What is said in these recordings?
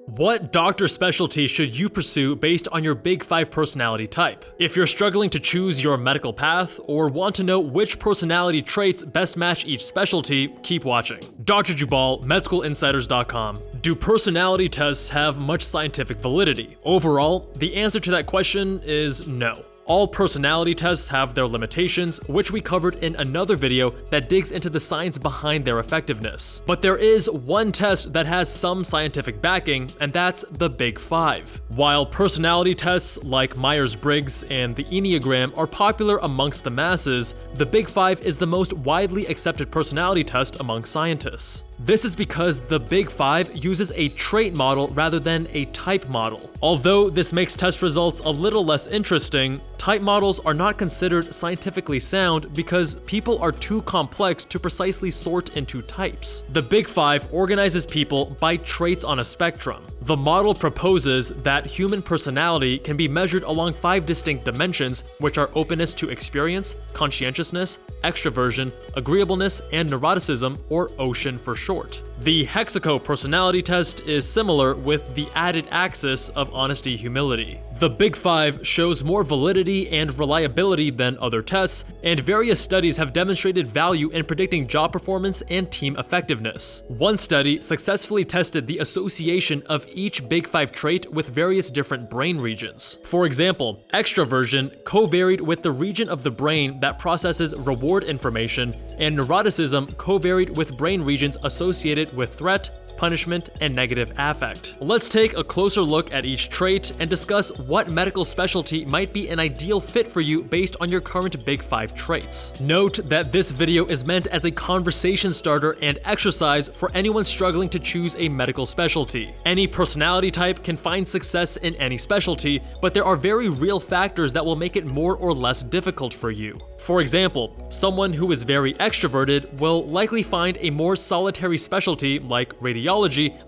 What doctor specialty should you pursue based on your Big 5 personality type? If you're struggling to choose your medical path or want to know which personality traits best match each specialty, keep watching. Dr. Jubal, MedSchoolInsiders.com. Do personality tests have much scientific validity? Overall, the answer to that question is no. All personality tests have their limitations, which we covered in another video that digs into the science behind their effectiveness. But there is one test that has some scientific backing, and that's the Big 5. While personality tests like Myers-Briggs and the Enneagram are popular amongst the masses, the Big 5 is the most widely accepted personality test among scientists. This is because the Big 5 uses a trait model rather than a type model. Although this makes test results a little less interesting, type models are not considered scientifically sound because people are too complex to precisely sort into types. The Big 5 organizes people by traits on a spectrum. The model proposes that human personality can be measured along 5 distinct dimensions, which are openness to experience, conscientiousness, extraversion, agreeableness, and neuroticism, or OCEAN for short. The Hexaco personality test is similar with the added axis of honesty-humility. The Big 5 shows more validity and reliability than other tests, and various studies have demonstrated value in predicting job performance and team effectiveness. One study successfully tested the association of each Big 5 trait with various different brain regions. For example, extraversion co-varied with the region of the brain that processes reward information, and neuroticism co-varied with brain regions associated with threat, punishment, and negative affect. Let's take a closer look at each trait and discuss what medical specialty might be an ideal fit for you based on your current Big 5 traits. Note that this video is meant as a conversation starter and exercise for anyone struggling to choose a medical specialty. Any personality type can find success in any specialty, but there are very real factors that will make it more or less difficult for you. For example, someone who is very extroverted will likely find a more solitary specialty like radiology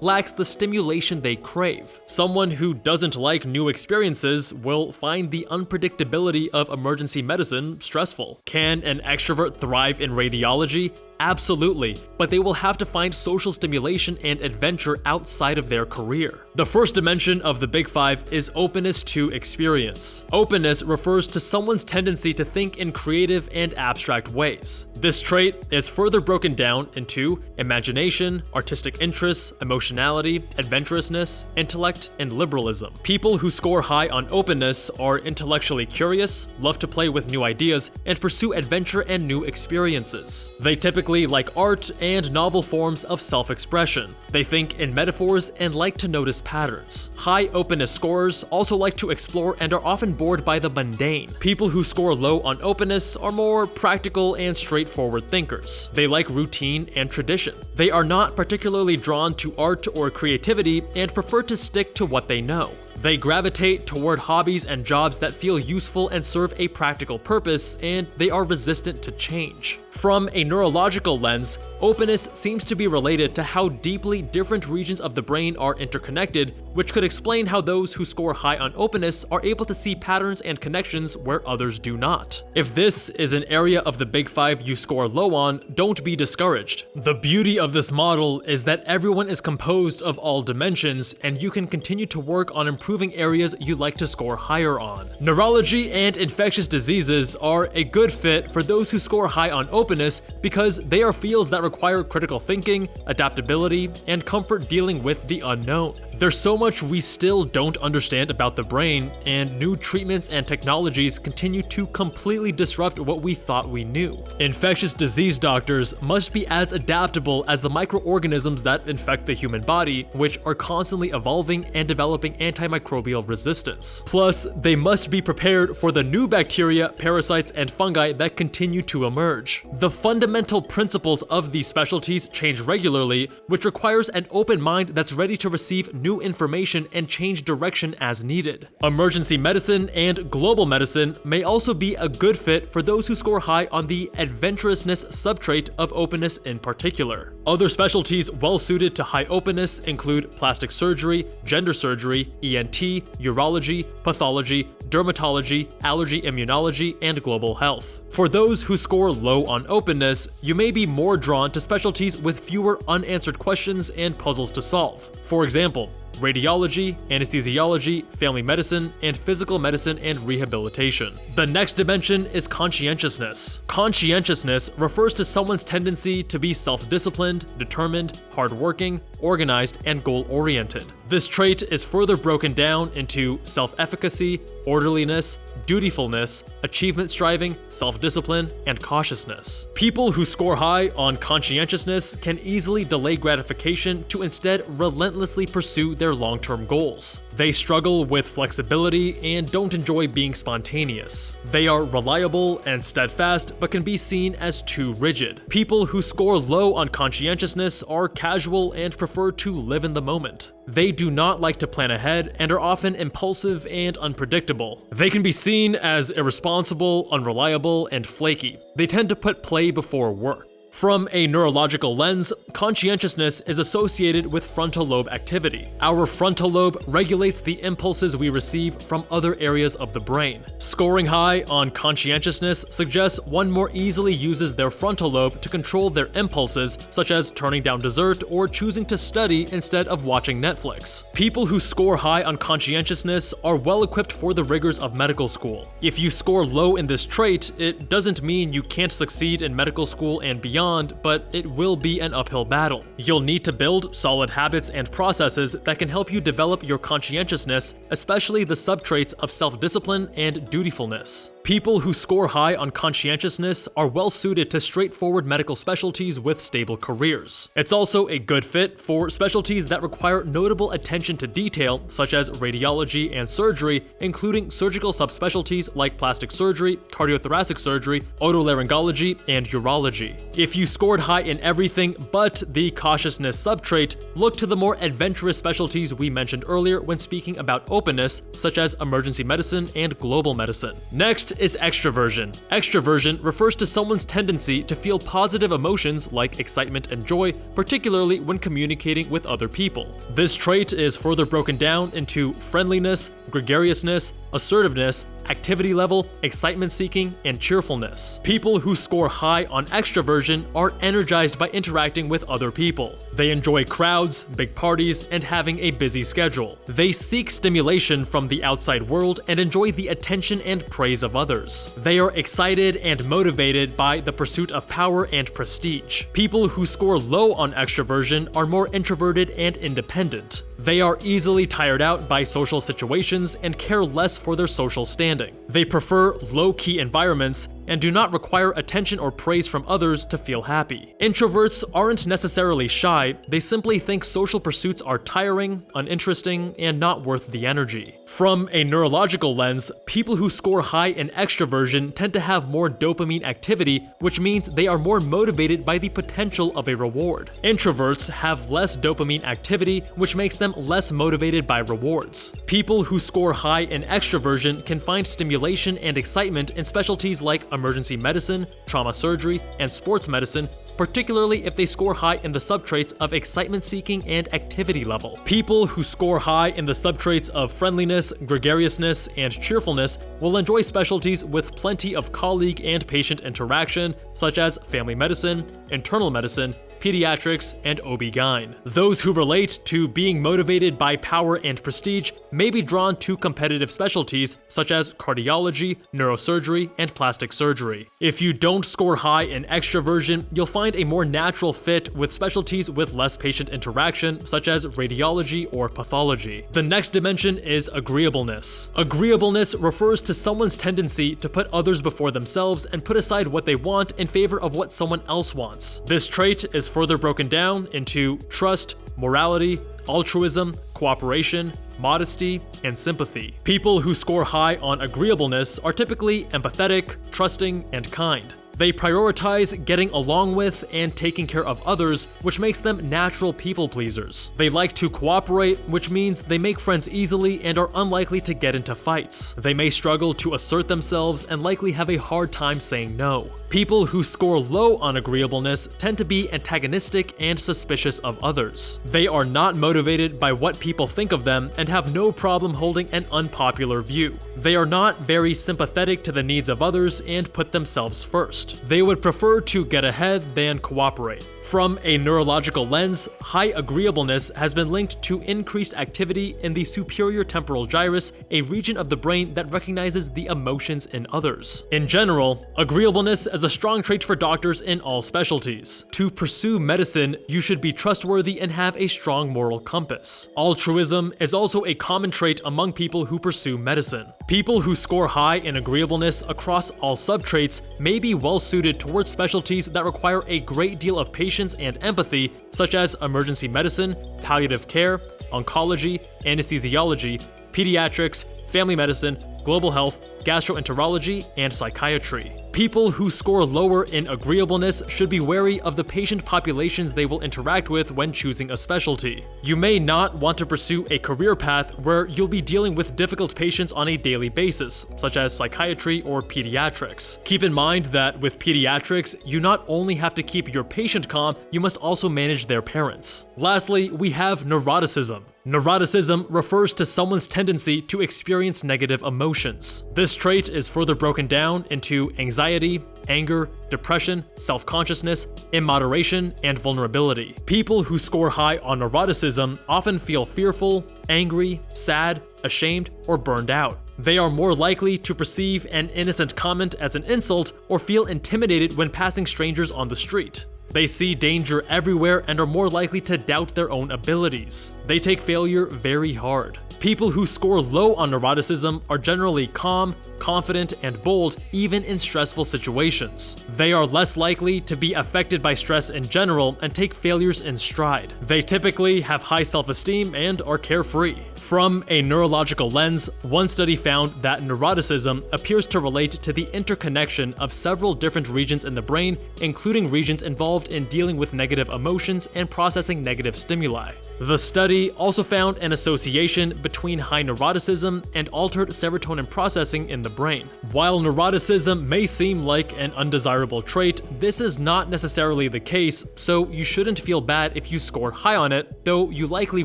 lacks the stimulation they crave. Someone who doesn't like new experiences will find the unpredictability of emergency medicine stressful. Can an extrovert thrive in radiology? Absolutely, but they will have to find social stimulation and adventure outside of their career. The first dimension of the Big 5 is openness to experience. Openness refers to someone's tendency to think in creative and abstract ways. This trait is further broken down into imagination, artistic interests, emotionality, adventurousness, intellect, and liberalism. People who score high on openness are intellectually curious, love to play with new ideas, and pursue adventure and new experiences. They typically like art and novel forms of self-expression. They think in metaphors and like to notice patterns. High openness scorers also like to explore and are often bored by the mundane. People who score low on openness are more practical and straightforward thinkers. They like routine and tradition. They are not particularly drawn to art or creativity and prefer to stick to what they know. They gravitate toward hobbies and jobs that feel useful and serve a practical purpose, and they are resistant to change. From a neurological lens, openness seems to be related to how deeply different regions of the brain are interconnected, which could explain how those who score high on openness are able to see patterns and connections where others do not. If this is an area of the Big 5 you score low on, don't be discouraged. The beauty of this model is that everyone is composed of all dimensions, and you can continue to work on improving areas you'd like to score higher on. Neurology and infectious diseases are a good fit for those who score high on openness because they are fields that require critical thinking, adaptability, and comfort dealing with the unknown. There's so much we still don't understand about the brain, and new treatments and technologies continue to completely disrupt what we thought we knew. Infectious disease doctors must be as adaptable as the microorganisms that infect the human body, which are constantly evolving and developing antimicrobial resistance. Plus, they must be prepared for the new bacteria, parasites, and fungi that continue to emerge. The fundamental principles of these specialties change regularly, which requires an open mind that's ready to receive new information and change direction as needed. Emergency medicine and global medicine may also be a good fit for those who score high on the adventurousness subtrait of openness in particular. Other specialties well suited to high openness include plastic surgery, gender surgery, ENT, urology, pathology, dermatology, allergy immunology, and global health. For those who score low on openness, you may be more drawn to specialties with fewer unanswered questions and puzzles to solve. For example, radiology, anesthesiology, family medicine, and physical medicine and rehabilitation. The next dimension is conscientiousness. Conscientiousness refers to someone's tendency to be self-disciplined, determined, hardworking, organized, and goal-oriented. This trait is further broken down into self-efficacy, orderliness, dutifulness, achievement striving, self-discipline, and cautiousness. People who score high on conscientiousness can easily delay gratification to instead relentlessly pursue their long-term goals. They struggle with flexibility and don't enjoy being spontaneous. They are reliable and steadfast, but can be seen as too rigid. People who score low on conscientiousness are casual and prefer to live in the moment. They do not like to plan ahead and are often impulsive and unpredictable. They can be seen as irresponsible, unreliable, and flaky. They tend to put play before work. From a neurological lens, conscientiousness is associated with frontal lobe activity. Our frontal lobe regulates the impulses we receive from other areas of the brain. Scoring high on conscientiousness suggests one more easily uses their frontal lobe to control their impulses, such as turning down dessert or choosing to study instead of watching Netflix. People who score high on conscientiousness are well equipped for the rigors of medical school. If you score low in this trait, it doesn't mean you can't succeed in medical school and beyond, but it will be an uphill battle. You'll need to build solid habits and processes that can help you develop your conscientiousness, especially the subtraits of self-discipline and dutifulness. People who score high on conscientiousness are well suited to straightforward medical specialties with stable careers. It's also a good fit for specialties that require notable attention to detail, such as radiology and surgery, including surgical subspecialties like plastic surgery, cardiothoracic surgery, otolaryngology, and urology. If you scored high in everything but the cautiousness subtrait, look to the more adventurous specialties we mentioned earlier when speaking about openness, such as emergency medicine and global medicine. Next is extraversion. Extraversion refers to someone's tendency to feel positive emotions like excitement and joy, particularly when communicating with other people. This trait is further broken down into friendliness, gregariousness, assertiveness, activity level, excitement seeking, and cheerfulness. People who score high on extraversion are energized by interacting with other people. They enjoy crowds, big parties, and having a busy schedule. They seek stimulation from the outside world and enjoy the attention and praise of others. They are excited and motivated by the pursuit of power and prestige. People who score low on extraversion are more introverted and independent. They are easily tired out by social situations and care less for their social standing. They prefer low-key environments and do not require attention or praise from others to feel happy. Introverts aren't necessarily shy, they simply think social pursuits are tiring, uninteresting, and not worth the energy. From a neurological lens, people who score high in extraversion tend to have more dopamine activity, which means they are more motivated by the potential of a reward. Introverts have less dopamine activity, which makes them less motivated by rewards. People who score high in extraversion can find stimulation and excitement in specialties like emergency medicine, trauma surgery, and sports medicine, particularly if they score high in the subtraits of excitement seeking and activity level. People who score high in the subtraits of friendliness, gregariousness, and cheerfulness will enjoy specialties with plenty of colleague and patient interaction, such as family medicine, internal medicine, pediatrics, and OB-GYN. Those who relate to being motivated by power and prestige may be drawn to competitive specialties such as cardiology, neurosurgery, and plastic surgery. If you don't score high in extraversion, you'll find a more natural fit with specialties with less patient interaction such as radiology or pathology. The next dimension is agreeableness. Agreeableness refers to someone's tendency to put others before themselves and put aside what they want in favor of what someone else wants. This trait is further broken down into trust, morality, altruism, cooperation, modesty, and sympathy. People who score high on agreeableness are typically empathetic, trusting, and kind. They prioritize getting along with and taking care of others, which makes them natural people pleasers. They like to cooperate, which means they make friends easily and are unlikely to get into fights. They may struggle to assert themselves and likely have a hard time saying no. People who score low on agreeableness tend to be antagonistic and suspicious of others. They are not motivated by what people think of them and have no problem holding an unpopular view. They are not very sympathetic to the needs of others and put themselves first. first. They would prefer to get ahead than cooperate. From a neurological lens, high agreeableness has been linked to increased activity in the superior temporal gyrus, a region of the brain that recognizes the emotions in others. In general, agreeableness is a strong trait for doctors in all specialties. To pursue medicine, you should be trustworthy and have a strong moral compass. Altruism is also a common trait among people who pursue medicine. People who score high in agreeableness across all subtraits may be well suited towards specialties that require a great deal of patience and empathy, such as emergency medicine, palliative care, oncology, anesthesiology, pediatrics, family medicine, global health, gastroenterology, and psychiatry. People who score lower in agreeableness should be wary of the patient populations they will interact with when choosing a specialty. You may not want to pursue a career path where you'll be dealing with difficult patients on a daily basis, such as psychiatry or pediatrics. Keep in mind that with pediatrics, you not only have to keep your patient calm, you must also manage their parents. Lastly, we have neuroticism. Neuroticism refers to someone's tendency to experience negative emotions. This trait is further broken down into anxiety, anger, depression, self-consciousness, immoderation, and vulnerability. People who score high on neuroticism often feel fearful, angry, sad, ashamed, or burned out. They are more likely to perceive an innocent comment as an insult or feel intimidated when passing strangers on the street. They see danger everywhere and are more likely to doubt their own abilities. They take failure very hard. People who score low on neuroticism are generally calm, confident, and bold even in stressful situations. They are less likely to be affected by stress in general and take failures in stride. They typically have high self-esteem and are carefree. From a neurological lens, one study found that neuroticism appears to relate to the interconnection of several different regions in the brain, including regions involved in dealing with negative emotions and processing negative stimuli. The study also found an association between high neuroticism and altered serotonin processing in the brain. While neuroticism may seem like an undesirable trait, this is not necessarily the case, so you shouldn't feel bad if you score high on it, though you likely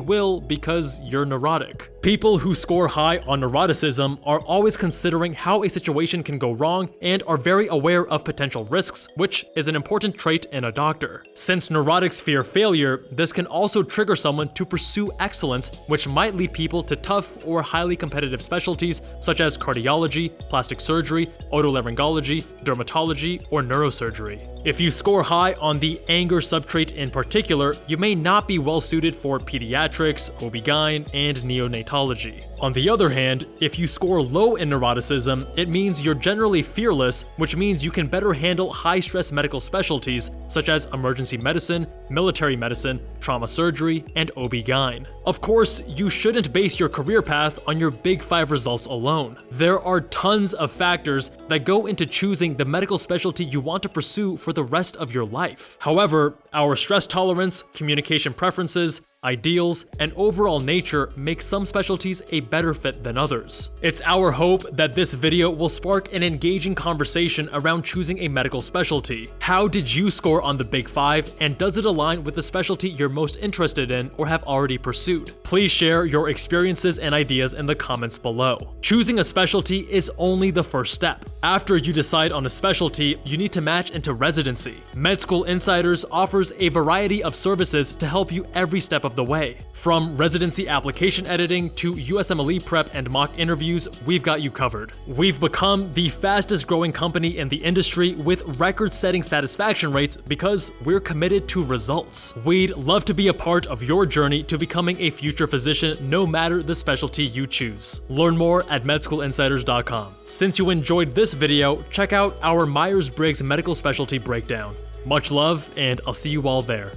will because you're neurotic. People who score high on neuroticism are always considering how a situation can go wrong and are very aware of potential risks, which is an important trait in a doctor. Since neurotics fear failure, this can also trigger someone to pursue excellence, which might lead people to tough or highly competitive specialties such as cardiology, plastic surgery, otolaryngology, dermatology, or neurosurgery. If you score high on the anger subtrait in particular, you may not be well suited for pediatrics, OB/GYN, and neonatology. On the other hand, if you score low in neuroticism, it means you're generally fearless, which means you can better handle high-stress medical specialties such as emergency medicine, military medicine, trauma surgery, and OB/GYN. Of course, you shouldn't base your career path on your Big 5 results alone. There are tons of factors that go into choosing the medical specialty you want to pursue for the rest of your life. However, our stress tolerance, communication preferences, ideals, and overall nature make some specialties a better fit than others. It's our hope that this video will spark an engaging conversation around choosing a medical specialty. How did you score on the Big 5, and does it align with the specialty you're most interested in or have already pursued? Please share your experiences and ideas in the comments below. Choosing a specialty is only the first step. After you decide on a specialty, you need to match into residency. Med School Insiders offers a variety of services to help you every step of the way. From residency application editing to USMLE prep and mock interviews, we've got you covered. We've become the fastest growing company in the industry with record-setting satisfaction rates because we're committed to results. We'd love to be a part of your journey to becoming a future physician no matter the specialty you choose. Learn more at medschoolinsiders.com. Since you enjoyed this video, check out our Myers-Briggs medical specialty breakdown. Much love, and I'll see you all there.